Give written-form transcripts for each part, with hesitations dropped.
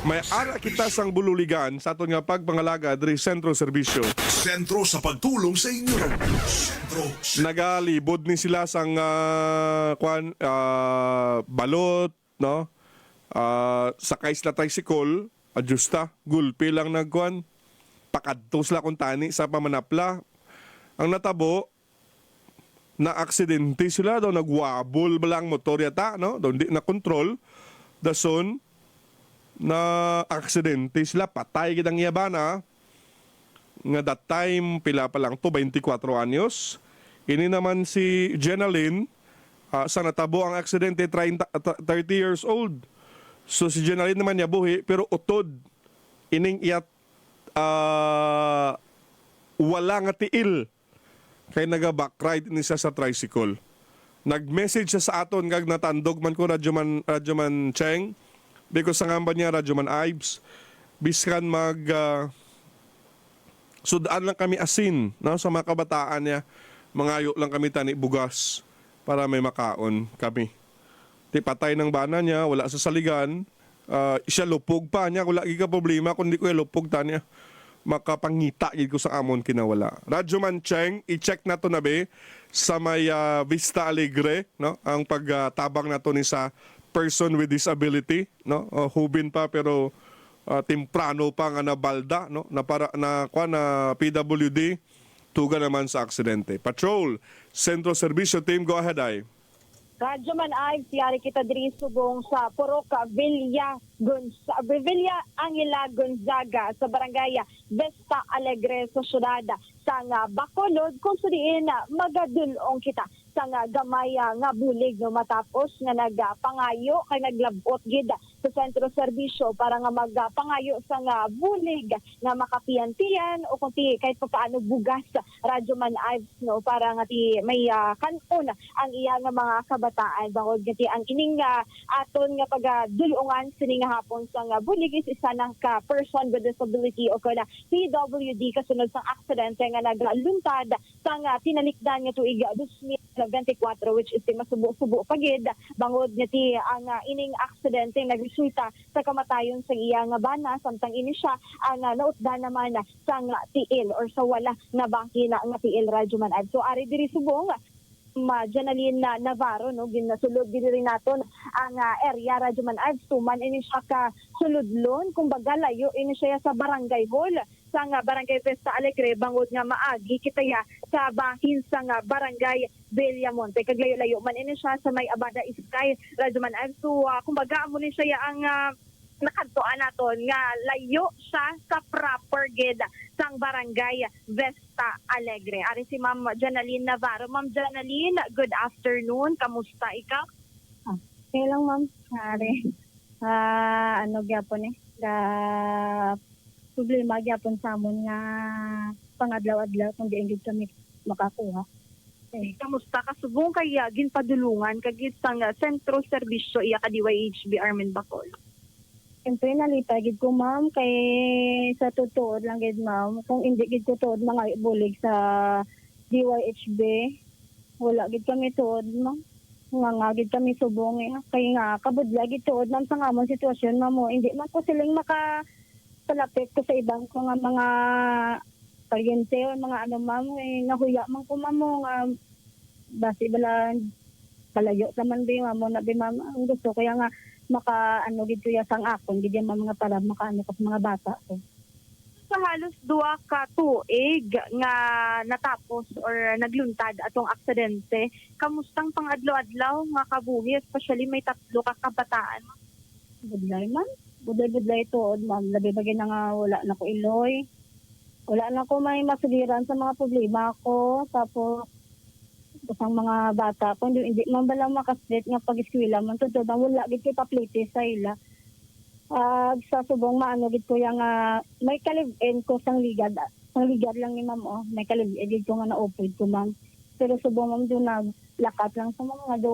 May ara kita sang bululigan sa aton nga pagpangalaga diri sentro serbisyo. Sentro sa pagtulong sa inyo. Sentro Nagalibod ni sila sang balot, no? Sakay sila tricycle, adjusta, gulpi lang nagkuan. Pakadto sila kung tani sa pamanapla. Ang natabo, na aksidente sila daw, nagwabol balang motor yata, no? Daw hindi na control. Dason, na aksidente sila, patay kitang iyabana. Nga that time, pila pa lang to, 24 anyos. Ini naman si Jenaline, sa natabo ang aksidente, 30 years old. So si Jenaline naman niya buhi, pero utod. Ining iyat, wala nga tiil. Kaya naga-backride ni siya sa tricycle. Nag-message siya sa aton, kag natandog man ko Radyoman Cheng, because sa ngamba niya Radyoman Ives, biskan sudaan lang kami asin, no, sa mga kabataan niya. Mangayo lang kami tani bugas para may makaon kami. Ti patay ng bana niya, wala sa saligan. Siya lupog pa niya, wala ka problema kundi ko lupog ta niya. Makapangita gid ko sa amon kinawala. Radyoman Cheng, i-check na to na be sa may Vista Alegre, no? Ang pagtabang na to ni sa person with disability, no? Hubin pa pero temprano pa nga nabalda, no? Na PWD tuga naman sa aksidente. Patrol, Centro Servicio Team, go ahead ay. Radyoman Ives, yari kita diri subong sa Poroca, Villa Angela Gonzaga sa barangay Vista Alegre sa syudad sa Bacolod kung sudiin magadulong kita sa gamay nga bulig no matapos nga nagpangayo kay naglabot gid sa sentro serbisyo para nga magpangayo sa bulig nga makapian-pian o kunti kahit paano bugas Radyoman Ives no para nga ti may kanon ang iya nga mga kabataan bangod nga ti ang ining aton nga pagdulungan sini nga hapon sa bulig is isa ng person with disability o kada PWD kasunod sa aksidente nga nagluntad sa tinalikdan nga tuig 2024 which is masubo-subo pagid bangod nga ti ang ining aksidente nagresulta sa kamatayon sa iya nga bana samtang ini siya ang nautdan naman sa tiil or sa wala na bangkina nga tiil Radyoman Ives. So ari diri subong Jenaline Navarro no ginasulod diri naton ang area Radyoman Ives tuman ini siya ka suludlon kumbaga layo ini siya sa barangay hall sa barangay Vista Alegre bangod nga maagi kitaya sa bahin sa barangay Villamonte kag layo-layo man ini siya sa may Abada Iskay Radyoman Ives. So kumbaga amo ni siya ang nakadtuan naton nga layo siya sa proper gid sang barangay Vista Alegre. Ari si Ma'am Jenaline Navarro. Ma'am Jenaline, good afternoon. Kamusta ikaw? Okay lang, ma'am. Ari. Ano gyapon problema gyapon sa amon nga pangadlaw-adlaw kung diin gid kami makakuha. Kamusta ka subong kay ginpadulungan kagid sang sentro serbisyo iya ka DYHB Armen Bacol? Siyempre nalita gid ko, ma'am, kay sa tutuod lang gid, ma'am. Kung hindi gid ko tuod mga bulig sa DYHB, wala gid kami tuod, ma'am. Nga gid kami subong kay nga kabudla gid tuod ma'am sa among sitwasyon, ma'am. Hindi man ko siling makapalapit ko sa ibang ko nga mga paryente o mga ano, ma'am. Nahuya man ko, ma'am, nga basi bala palayo naman bi, ma'am, na bi, ma'am. Ang gusto kaya nga maka gid kuya sang akon gid mga para makaano ko sa mga bata ko. Sa halos 2 ka tuig nga natapos or nagluntad atong aksidente, kamustang pang-adlaw-adlaw nga kabuhi especially may 3 ka kabataan? Budlay man. Budlay tuod, ma'am. Labi bagay na nga wala na ko iloy. Wala na ko may masuliran sa mga problema ko. Tapos ang mga bata ko hindi man bala makaslit nga pag-eskwela man tudod wala gid kay paplite sa ila. Sa subong maano gid ko yang may kalib-in ko sang ligad lang ni ma'am may kalib-in gid ko nga naupod ko, ma'am. Pero subong ma'am do naglakat lang sa mga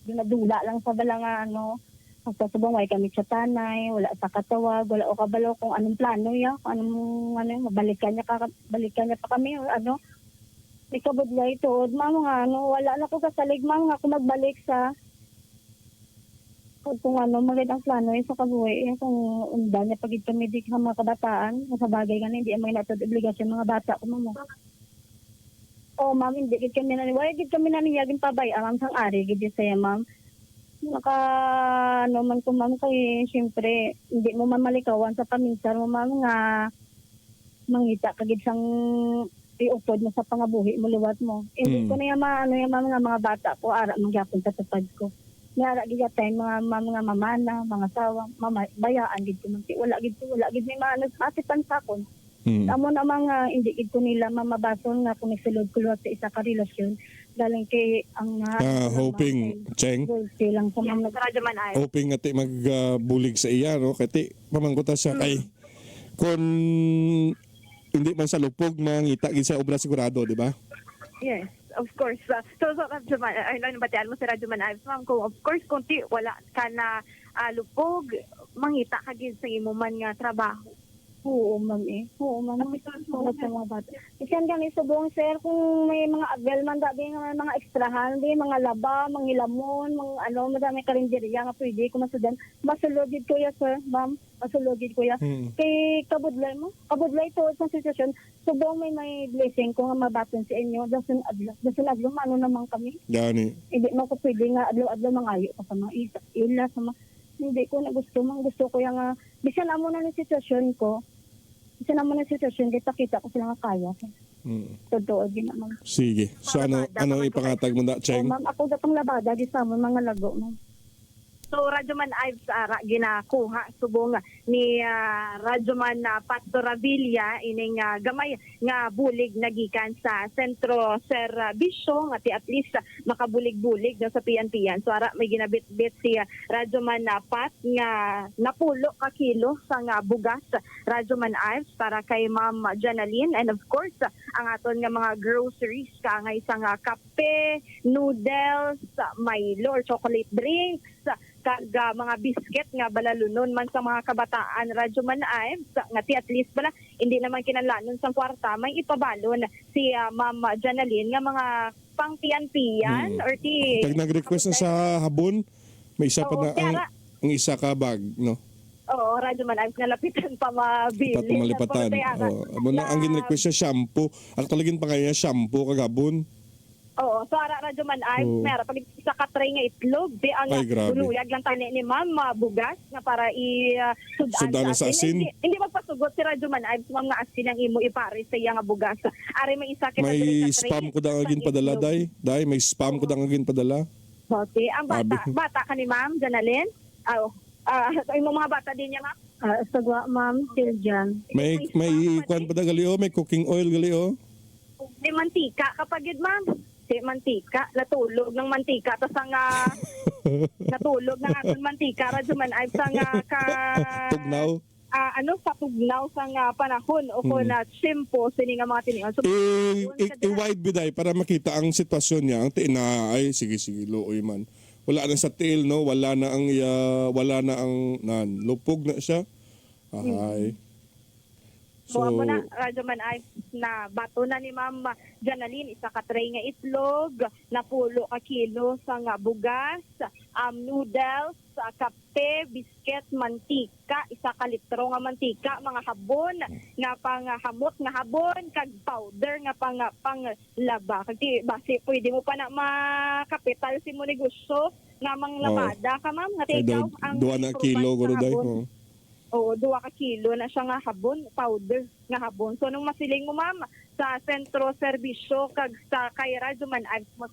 dinadula lang sa bala nga sa subong way kami sa tanay, wala sa katawag, wala o kabalo kung anong plano ya, kung anong balikan niya pa kami or ikabudlay tuod, ma'am, nga wala na ko kasalig, ma'am, nga kung magbalik sa Kung ano, magandang plano sa kabuhi, kung undan niya pagid kami di sa mga kabataan, sa bagay ka hindi may natod obligasyon mga bata ko mo. Oh, ma'am, hindi gid kami naniwala, gid kami naniyagin pabay, ma'am, sang ari, gid saya, ma'am. Naka, ano man ko, ma'am, kay, siyempre, hindi mo mamalikawan sa paminsan mo, ma'am, nga, mangita kagid sang iupod mo sa pangabuhi mo, liwat mo. Hindi ko na yung ma'am, nga mga bata ko, ara, mangyapon sa tupad ko. Nara gid tay mga mamana, mga sawa, bayaan gid ko man. Wala gid may maano atipan sa akon. Amo na mga hindi gid ko nila mamabason nga kung sulod kulot sa isa ka relasyon galing kay ang hoping, Cheng, lang sa mga Radyo Man ay. hoping nga ti magbulig sa iya, no? Kati pamangkuta siya kay kung hindi man sa lupog, mangita gid sa obra sigurado, di ba? Yes, of course. So Radyo Man, ay lang batian mo si Radyo Man Ives, ma'am, kung of course kunti wala ka na lupog, mangita ka gid sa imo man nga trabaho. Oo, ma'am eh. Oo, ma'am. Tulad sa mga bata. Isan kami subong, sir, kung may mga avel man dati nga mga extrahan, di, mga laba, mga ilamon, mga ano, madami karinderya nga pwede ko masudan. Masulogid ko ya, sir, ma'am. Masulogid ko ya. Kay kabudlay mo. Kabudlay to sa sitwasyon. Subong may blessing ko nga mabaton sa inyo. Dasun adlo, ano naman kami. Gani. Hindi mo ko pwede nga adlo mangayo pa sa mga ila, sa mga, hindi ko na gusto. Gusto ko yung, bisan amo na ng sitwasyon ko, bisan amo na ng sitwasyon, kita ko sila nga kaya. Totoo din naman. Sige. So ano ipangatag mo na, Oh, Cheng? ma'am, ako datang labada, di sa mga lago, ma'am. So Radyo Man Ives ginakuha subong ni Radyo Man Pastor Villa ining gamay nga bulig nagikan sa sentro serbisyo nga at least makabulig-bulig na sa pian-pian. So ara may ginabit-bit si Radyo Man Pat nga napulo ka kilo sa nga bugas Radyo Man Ives para kay Ma'am Janaline, and of course ang aton nga mga groceries kangay sa nga kape, noodles, Milo or chocolate drinks, kag mga biscuit nga balalunon man sa mga kabataan. Radyo Man Ives nga ti at least bala hindi naman kinalanon sang kwarta, may ipabalon si Ma'am Janaline nga mga pang-pian-pian or ti Pag nag-request na sa habon, may isa pa Oo, na kaya- ang isa ka bag, no? Oo, Radyo Man Ives nalapitan pa mabili. Dapat malipatan. Amo na ang gin-request siya shampoo. Ang talagin pa kaya shampoo kagabon. Oo, so ara Radyo Man Ives, Oo. meron pag isa ka tray nga itlog, di ang Ay, grabe. buluyag lang tani ni Ma'am bugas nga para Sudan sa asin. Hindi magpasugot si Radyo Man Ives, ma'am, nga asin ang imo ipare sa iya nga bugas. Ari may isa kita May spam ko da agin padala, day. Day, may spam ko da agin padala. Okay, ang bata ka ni Ma'am Janaline? Imo mga bata din niya, Ma'am? Sagwa, ma'am, till dyan. May kwan pa da gali, oh. May cooking oil gali, oh. Di mantika kapag yun, Ma'am. Di mantika, natulog ng mantika tas ang natulog ng aton mantika Radyo Man Ives ang Tugnaw. sa tugnaw sa panahon o kung na simpo sini nga mga tinion. So, I-wide biday para makita ang sitwasyon niya. Ang tina, ay sige luoy man. Wala na sa tail, no? Wala na ang lupog na siya. Ay. buha mo na, Radyo Man Ives, na bato na ni Ma'am Janaline, isa ka tray nga itlog, napulo ka kilo sa nga bugas, noodles, kape, bisket, mantika, isa ka litro nga mantika, mga habon, nga panghamot nga habon, kag powder nga panglaba. Kag base pwede mo pa na makapital si mo negosyo nga manglabada ka, ma'am, nga Ay, take out duwa na kilo, guro day. habon. Oo, 2 ka kilo na siya nga habon, powder nga habon. So nung masiling mo, ma'am, sa sentro serbisyo kag sa kay Radyo Man Ives mo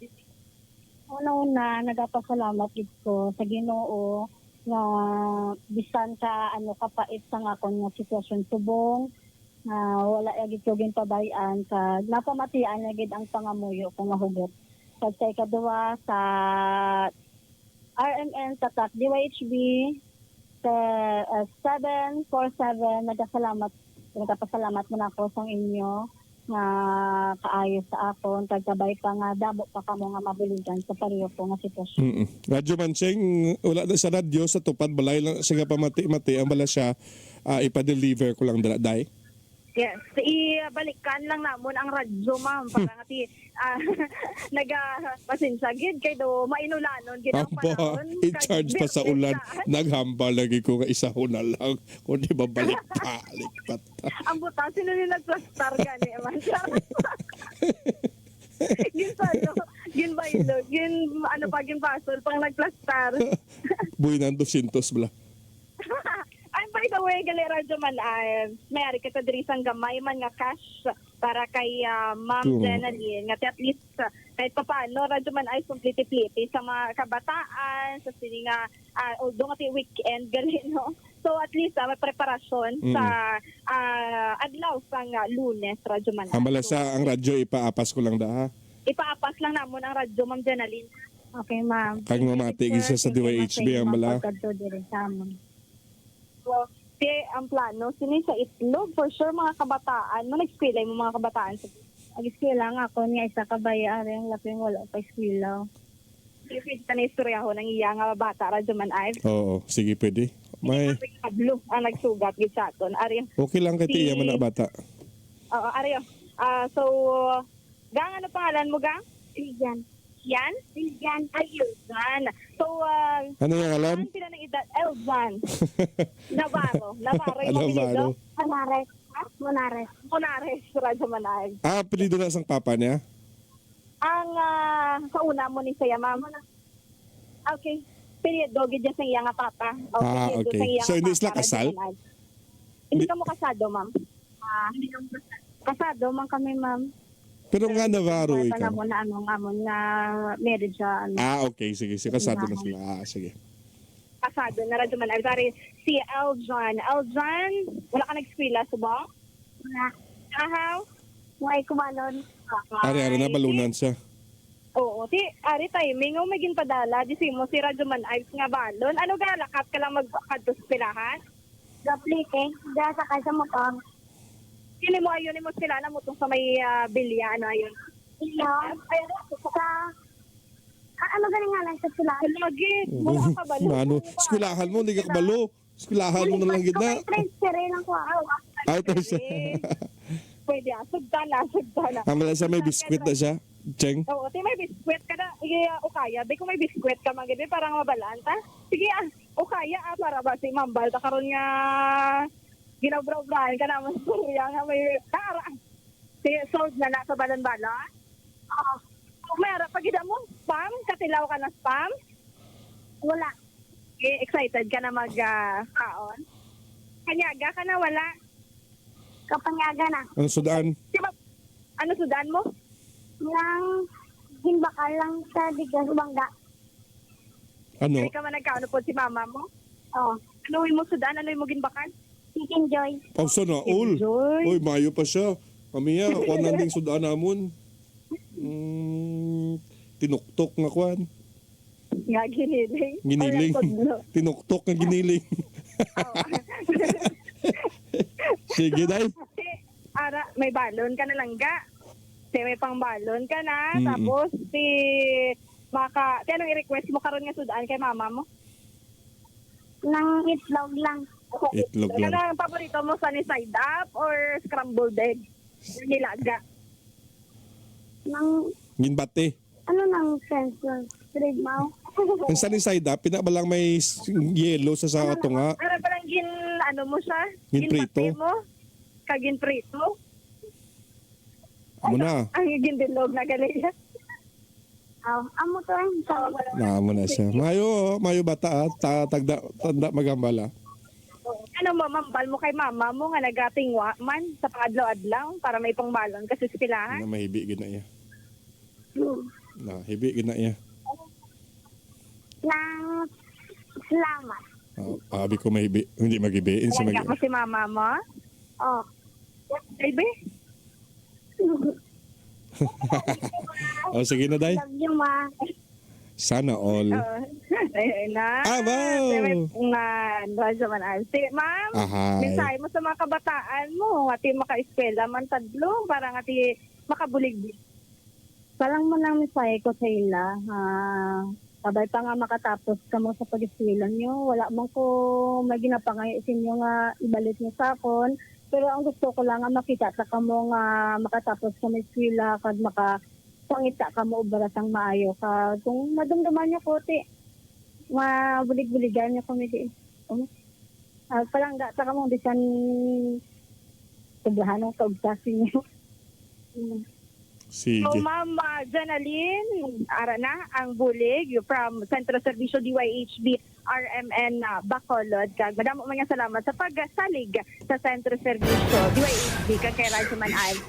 Una-una, nagapasalamat gid ko sa Ginoo nga bisan sa kapait sa nga kon nga sitwasyon subong na wala gid ko ginpabayan sa napamatian na gid ang pangamuyo ko nga hugot. Sa ikaduha sa RMN sa TAC DYHB sa 747 nagapasalamat mo na ako sa inyo nga kaayos sa akon kagkabay pa nga dabo pa kamo nga mabuligan sa pareho ko nga sitwasyon. Radyo Man, Cheng, wala na sa radyo, sa tupad balay lang siya pamati-mati ang bala siya ipa-deliver ko lang day. Yes, ibalikan lang namon ang radyo ma'am para nga ti pasensya gid kay do mainulanon gid ang Aba, panahon. i-charge pa sa ulan. Naghamba lagi ko nga isa na lang. Kung di ba balik-balik pa ta. Ang buta sino ni nagplastar gani man. Gin salo, gin baylo, gin ano pa gin pasol pang nagplastar. Buhay ng 200 bala. Ay, by the way, gali radyo man ay mayari kita diri sang gamay man nga cash para kay Ma'am Oo. Jenaline nga at least kahit papaano radyo man ay complete-plete sa mga kabataan sa sini nga although nga ti weekend gali no. So at least may preparasyon sa adlaw sang Lunes radyo man. Hamala So, sa ang radyo, ipaapas ko lang da ha. ipaapas lang namon ang radyo Ma'am Jenaline. Okay, ma'am. Kag mamati gid siya sa DYHB ang bala. Pagkadto diri sa amon. So, ang plano sini sa Itlog for sure mga kabataan mo nag-eskwela mo mga kabataan sa Ag-eskwela nga ako niya isa ka bayar yung laping wala pa eskwela. Pwede ka na istorya ho ng iya nga bata radyo man ay Oo, sige pwede. May Pablo ang nagsugat gid sa aton. Ari, okay lang kay tiya man na bata. ari. So, gang ano pangalan mo gang? Siljan. Yan? Siljan. Ayun. So, Ano yung alam? saan sila ng edad? Elvan. Navarro. Navarro yung Alam ba, apelido? ano? Monares. Monares. Monares, radyo man ay. Apelido na sang papa niya? Ang kauna mo ni saya, ma'am. Okay. Periodo, gid sa iya nga papa. Periodo Okay. sa iya So, nga hindi papa, sila radyo kasal? man ay. Hindi ka mo kasado, ma'am. Hindi kami kasado man kami, ma'am. Pero nga Navarro May ikaw. panahon na amon na marriage siya. Okay, sige. Kasado na sila. Sige. Kasado na radyo man ay. Sorry, si Eljan. Eljan, wala ka nag-eskwela, subong? Wala. Ahaw? May kumanon. Ari na balunan siya. Oo, ari timing o maging padala di mo si Radyo Man Ives nga balon. Ano ga lakat ka lang magkadto sa pilahan? Gaplike. Dahil sa kaysa motor. Kini mo ayon mo sila na mutong sa may bilya ano ayon. Iyo. Sa ano galing nga lang sa sila? Lagi, mo ka kabalo. Ano, eskwelahan mo, hindi ka kabalo. Eskwelahan mo na lang gid na. Transfer lang ko. Ay, tapos. Pwede sugdana. Hamala siya, may biskwit na siya. Cheng. Oo, may biskwit ka na. O kaya, di ko may biskwit ka magidi parang mabalaan ta. Sige o kaya para ba si Mambal ta karon nga ginabraw-brahan ka naman surya nga may tara. Sige, sold na sa balan-bala. Mayara, pagida mo, spam? Katilaw ka na spam? Wala. Excited ka na mag-kaon? Kanyaga ka na, wala? Kapanyaga na. Ang sudan. Diba, ano sudan mo? Yang himbakal lang sa digas bangga. Ano? Hindi ka man nagkaano po si mama mo? Oh. Ano mo sudan? Ano mo ginbakan? Chicken Joy. Pausa na, all. Enjoy. Uy, mayo pa siya. Kamiya, ako nanding sudan namon. Tinuktok nga kwan. Nga, giniling. Giniling. Ay, ang Tinuktok nga giniling. Sige, day. Kasi, may balon ka na lang ga. Kasi may pang balon ka na. Mm-mm. Tapos, anong i-request mo karon nga sudan kay mama mo? Nang itlog lang. Itlog lang. Ano ang paborito mo, sunny side up or scrambled egg? Nilaga. Nang Ginbate. ano nang sensor? Red mouth. Ang sunny side up, pinakabalang may yellow sa ito nga. Ano pa lang ano mo siya? Ginprito. Ginpate mo? Kaginprito? Amo na. Ang gindilog na galing. Amo to Amo na siya. Mayo bata at tanda magambala. Ano mo, mambal mo kay mama mo nga nagatingwa man sa pangadlaw-adlaw para may pangbalon kasi sa pilahan? Na mahibi gid na iya. Na hibi gid na iya. Nang salamat. Abi ko mahibi, hindi magibi. Insa Talaga mo magi. si mama mo? Oh. Baby? Sige na day. Love you, ma. Sana all. Ayun na. Wow! Radyo man ay. Ma'am, Ahay. mensahe mo sa mga kabataan mo, nga ti maka-eskwela man tadlo, para nga ti makabulig. Palang mo nang misay ko sa ila. Sabay pa nga makatapos ka mo sa pag-eskwela nyo. Wala mo ko may ginapangay sa inyo nga ibalik nyo sa akon. Pero ang gusto ko lang nga makita sa kamo nga makatapos kami eskwela kag makapangita kamo baratang maayo ka kung madumduman niya ko ti mabulig-buligan niya kami di. Palangga sa kamo bisan sobrahan ng kaugtasin niyo. Sige. So, Ma'am Janaline Arana, ang bulig from Centro Servicio DYHB RMN Bacolod. Kag madamo mga salamat sa pagsalig sa Centro Servicio DYHB kag kay Rajuman Ives.